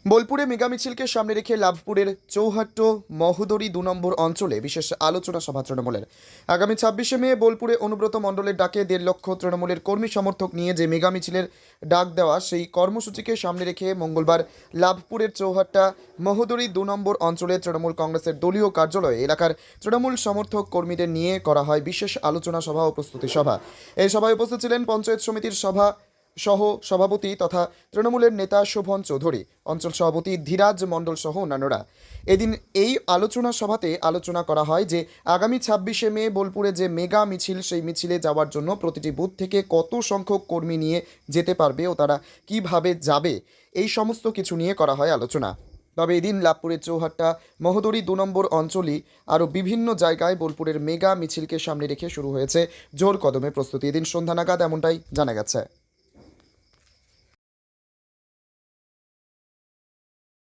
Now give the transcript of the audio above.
বোলপুরে মেগা মিছিলকে সামনে রেখে লাভপুরের চৌহাট্ট মহোদরী ২ নম্বর অঞ্চলে বিশেষ আলোচনা সভা তৃণমূলের। আগামী ২৬শে মে বোলপুরে অনুব্রত মণ্ডলের ডাকে ১.৫ লক্ষ তৃণমূলের কর্মী সমর্থক নিয়ে যে মেগা মিছিলের ডাক দেওয়া, সেই কর্মসূচিকে সামনে রেখে মঙ্গলবার লাভপুরের চৌহাট্টা মহোদরী ২ নম্বর অঞ্চলে তৃণমূল কংগ্রেসের দলীয় কার্যালয়ে এলাকার তৃণমূল সমর্থক কর্মীদের নিয়ে করা হয় বিশেষ আলোচনা সভা ও প্রস্তুতি সভা। এই সভায় উপস্থিত ছিলেন পঞ্চায়েত সমিতির সহ সভাপতি তথা তৃণমূলের নেতা শোভন চৌধুরী, অঞ্চল সভাপতি ধীরাজ মণ্ডল সহ অন্যান্যরা। এদিন এই আলোচনা সভাতে আলোচনা করা হয় যে আগামী ২৬শে মে বোলপুরে যে মেগা মিছিল, সেই মিছিলে যাওয়ার জন্য প্রতিটি বুথ থেকে কত সংখ্যক কর্মী নিয়ে যেতে পারবে ও তারা কিভাবে যাবে, এই সমস্ত কিছু নিয়ে করা হয় আলোচনা। তবে এদিন লাভপুরের চৌহাট্টা মহোদরী ২ নম্বর অঞ্চলই আরও বিভিন্ন জায়গায় বোলপুরের মেগা মিছিলকে সামনে রেখে শুরু হয়েছে জোর কদমে প্রস্তুতি। এদিন সন্ধ্যা নাগাদ এমনটাই জানা গেছে।